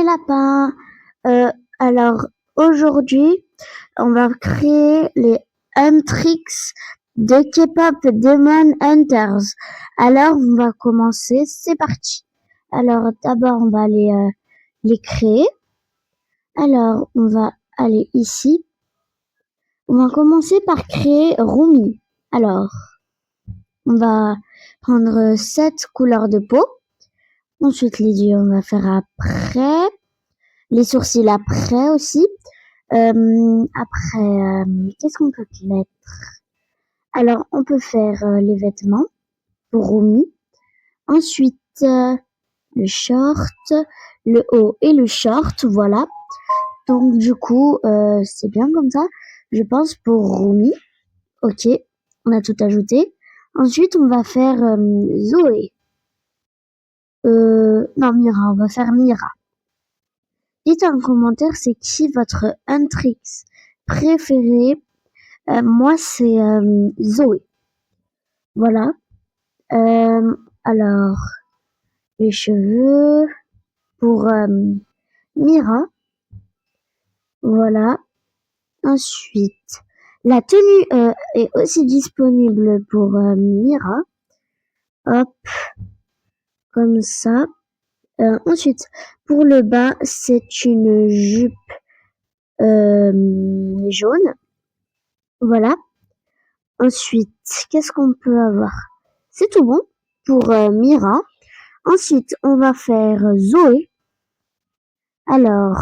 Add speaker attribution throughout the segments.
Speaker 1: les lapins. Alors aujourd'hui, on va créer les Huntrix de K-pop Demon Hunters. Alors on va commencer, c'est parti. Alors d'abord on va les créer. Alors on va aller ici. On va commencer par créer Rumi. Alors on va prendre 7 couleurs de peau. Ensuite les yeux on va faire après. Les sourcils après aussi. Après, qu'est-ce qu'on peut mettre? Alors, on peut faire les vêtements pour Rumi. Ensuite, le short, le haut et le short, voilà. Donc, du coup, c'est bien comme ça, je pense, pour Rumi. Ok, on a tout ajouté. Ensuite, on va faire Zoé. Non, Mira, on va faire Mira. Dites en commentaire, c'est qui votre Huntrix préféré? Moi, c'est Zoé. Voilà. Alors, les cheveux pour Mira. Voilà. Ensuite, la tenue est aussi disponible pour Mira. Hop, comme ça. Ensuite, pour le bas, c'est une jupe jaune. Voilà. Ensuite, qu'est-ce qu'on peut avoir? C'est tout bon pour Mira. Ensuite, on va faire Zoé. Alors,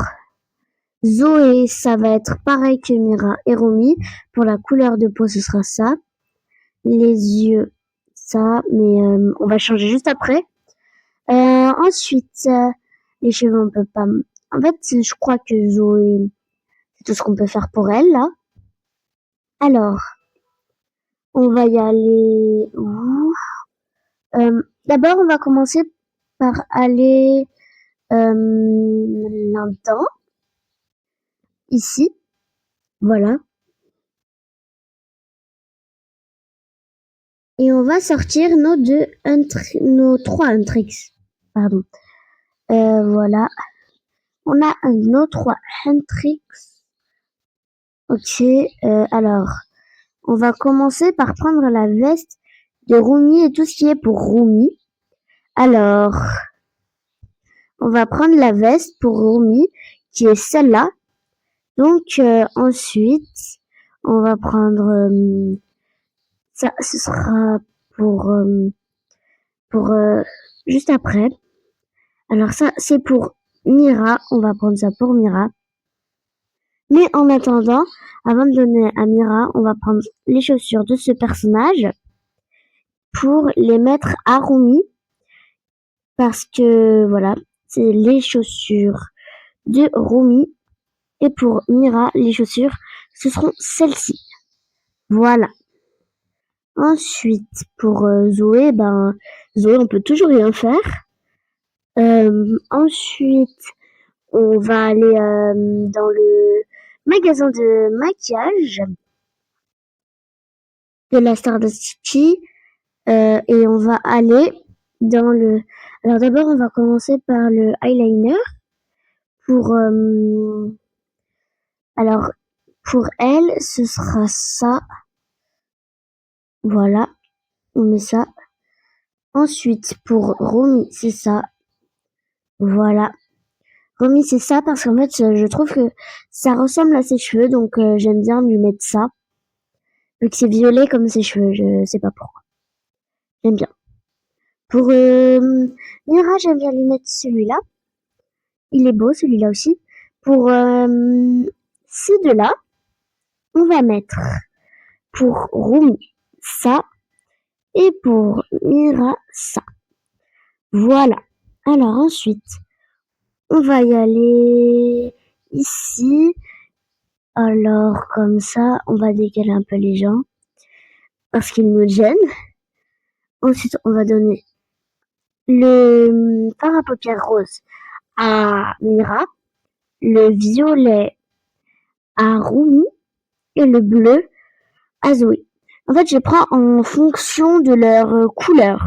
Speaker 1: Zoé, ça va être pareil que Mira et Rumi. Pour la couleur de peau, ce sera ça. Les yeux, ça, mais on va changer juste après. Ensuite, les cheveux, on peut pas... En fait, je crois que Zoé, c'est tout ce qu'on peut faire pour elle, là. Alors, on va y aller... D'abord, on va commencer par aller là-dedans, ici, voilà. Et on va sortir nos 3 Huntrix, pardon. Voilà. On a nos 3 Huntrix. Ok, alors, on va commencer par prendre la veste de Rumi et tout ce qui est pour Rumi. Alors, on va prendre la veste pour Rumi, qui est celle-là. Donc, ensuite, on va prendre ça, ce sera pour juste après. Alors ça, c'est pour Mira. On va prendre ça pour Mira. Mais en attendant, avant de donner à Mira, on va prendre les chaussures de ce personnage pour les mettre à Rumi. Parce que, voilà, c'est les chaussures de Rumi. Et pour Mira, les chaussures, ce seront celles-ci. Voilà. Ensuite, pour Zoé, Zoé, on peut toujours rien faire. Ensuite, on va aller dans le magasin de maquillage de la Stardust City et on va aller dans le... Alors d'abord, on va commencer par le eyeliner pour... Alors, pour elle, ce sera ça. Voilà, on met ça. Ensuite, pour Rumi, c'est ça. Voilà. Rumi, c'est ça parce qu'en fait, je trouve que ça ressemble à ses cheveux, donc j'aime bien lui mettre ça. Vu que c'est violet comme ses cheveux, je sais pas pourquoi. J'aime bien. Pour Mira, j'aime bien lui mettre celui-là. Il est beau, celui-là aussi. Pour ces deux-là, on va mettre pour Rumi ça et pour Mira ça. Voilà. Alors ensuite, on va y aller ici. Alors comme ça, on va décaler un peu les gens parce qu'ils nous gênent. Ensuite, on va donner le fard à paupières rose à Mira, le violet à Rumi et le bleu à Zoé. En fait, je prends en fonction de leur couleur.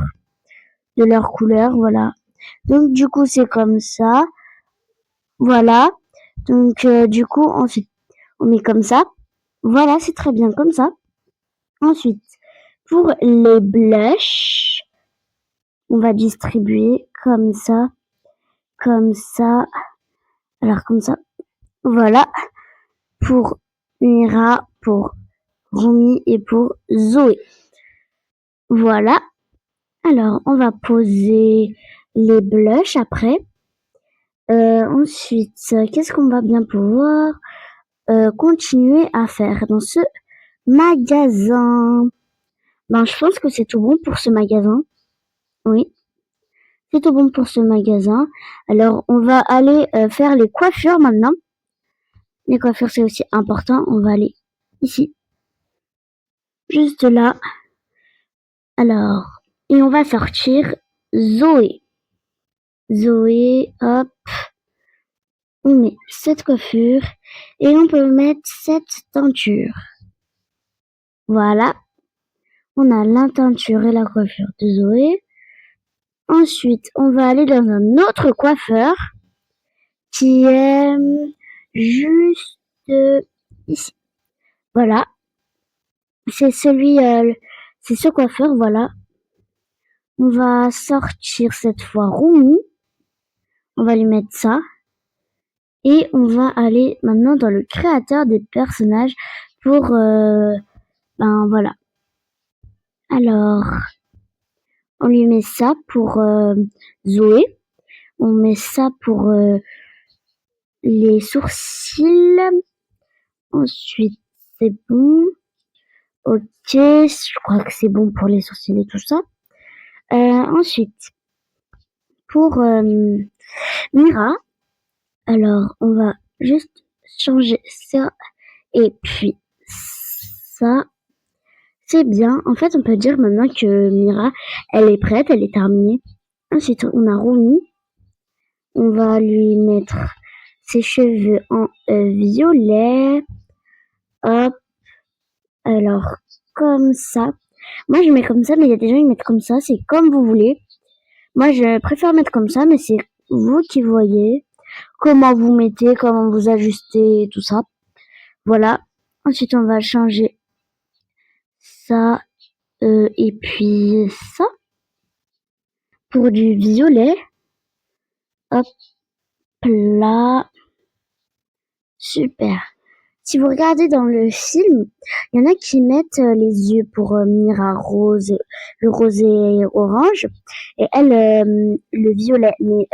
Speaker 1: De leur couleur, voilà. Donc, du coup, c'est comme ça. Voilà. Donc, du coup, ensuite, on met comme ça. Voilà, c'est très bien comme ça. Ensuite, pour les blushs, on va distribuer comme ça, comme ça. Alors, comme ça. Voilà. Pour Mira, pour Romy et pour Zoé. Voilà. Alors, on va poser les blushs après. Ensuite, qu'est-ce qu'on va bien pouvoir continuer à faire dans ce magasin? Ben, je pense que c'est tout bon pour ce magasin. Oui, c'est tout bon pour ce magasin. Alors, on va aller faire les coiffures maintenant. Les coiffures, c'est aussi important. On va aller ici, juste là. Alors, et on va sortir Zoé. Zoé, hop, on met cette coiffure et on peut mettre cette teinture. Voilà, on a la teinture et la coiffure de Zoé. Ensuite, on va aller dans un autre coiffeur qui est juste ici. Voilà, c'est c'est ce coiffeur, voilà. On va sortir cette fois Roumi. On va lui mettre ça. Et on va aller maintenant dans le créateur des personnages pour ben voilà. Alors, on lui met ça pour Zoé. On met ça pour les sourcils. Ensuite, c'est bon. Ok, je crois que c'est bon pour les sourcils et tout ça. Ensuite, pour Mira, alors on va juste changer ça et puis ça. C'est bien. En fait, on peut dire maintenant que Mira, elle est prête, elle est terminée. Ensuite, on a Romy. On va lui mettre ses cheveux en violet. Hop. Alors, comme ça. Moi, je mets comme ça, mais il y a des gens qui mettent comme ça. C'est comme vous voulez. Moi, je préfère mettre comme ça, mais c'est vous qui voyez comment vous mettez, comment vous ajustez, tout ça. Voilà. Ensuite, on va changer ça et puis ça pour du violet. Hop là. Super. Si vous regardez dans le film, il y en a qui mettent les yeux pour Mira rose, le rosé et orange, et elle le violet. Mais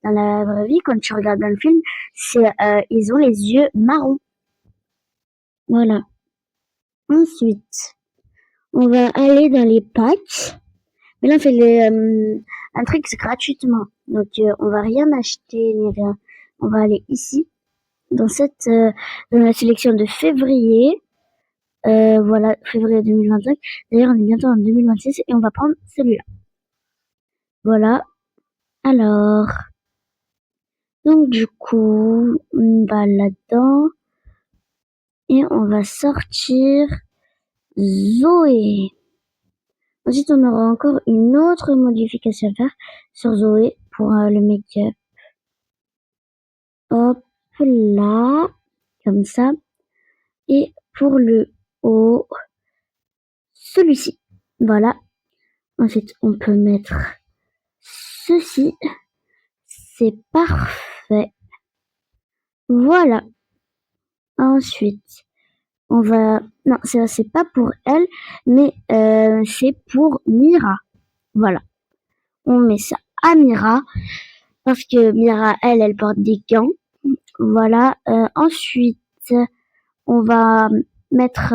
Speaker 1: dans la vraie vie, quand tu regardes dans le film, c'est ils ont les yeux marrons. Voilà. Ensuite, on va aller dans les packs. Mais là, on fait un truc gratuitement. Donc, on va rien acheter ni rien. On va aller ici, dans dans la sélection de février. Voilà, février 2025. D'ailleurs, on est bientôt en 2026 et on va prendre celui-là. Voilà. Alors, donc du coup, on va là-dedans et on va sortir Zoé. Ensuite, on aura encore une autre modification à faire sur Zoé pour le make-up. Hop là, comme ça. Et pour le haut, celui-ci. Voilà. Ensuite, on peut mettre ceci. C'est parfait. Voilà. Ensuite, on va... Non, ça c'est pas pour elle, mais c'est pour Mira. Voilà. On met ça à Mira, parce que Mira, elle porte des gants. Voilà. Ensuite, on va mettre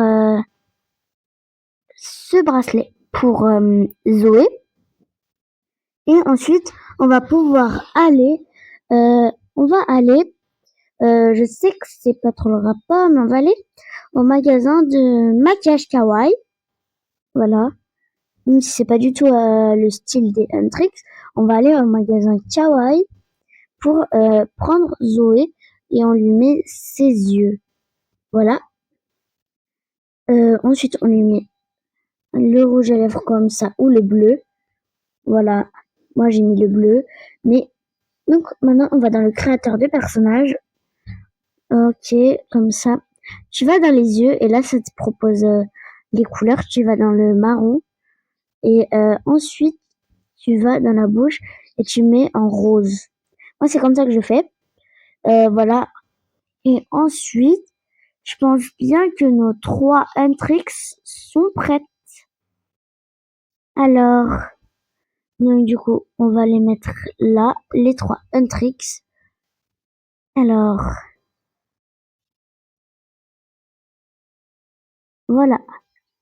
Speaker 1: ce bracelet pour Zoé. Et ensuite, on va pouvoir aller... on va aller... je sais que c'est pas trop le rapport, mais on va aller au magasin de maquillage kawaii. Voilà. Même si c'est pas du tout le style des Huntrix, on va aller au magasin kawaii pour prendre Zoé et on lui met ses yeux. Voilà. Ensuite, on lui met le rouge à lèvres comme ça ou le bleu. Voilà. Moi, j'ai mis le bleu, mais Donc maintenant, on va dans le créateur de personnage. Ok, comme ça. Tu vas dans les yeux et là, ça te propose les couleurs. Tu vas dans le marron et ensuite, tu vas dans la bouche et tu mets en rose. Moi, c'est comme ça que je fais. Voilà. Et ensuite, je pense bien que nos 3 Huntrix sont prêtes. Alors, donc du coup, on va les mettre là, les 3 Huntrix. Alors, voilà.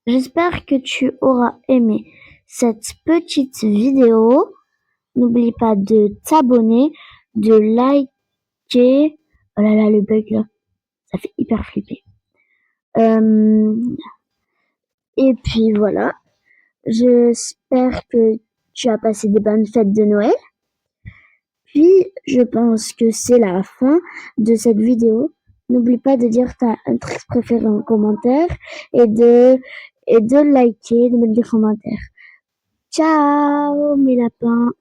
Speaker 1: J'espère que tu auras aimé cette petite vidéo. N'oublie pas de t'abonner, de liker. Oh là là, le bug là, ça fait hyper flipper. Et puis voilà, j'espère que tu as passé des bonnes fêtes de Noël. Puis, je pense que c'est la fin de cette vidéo. N'oublie pas de dire ta intrigue préférée en commentaire et de liker, de mettre des commentaires. Ciao mes lapins!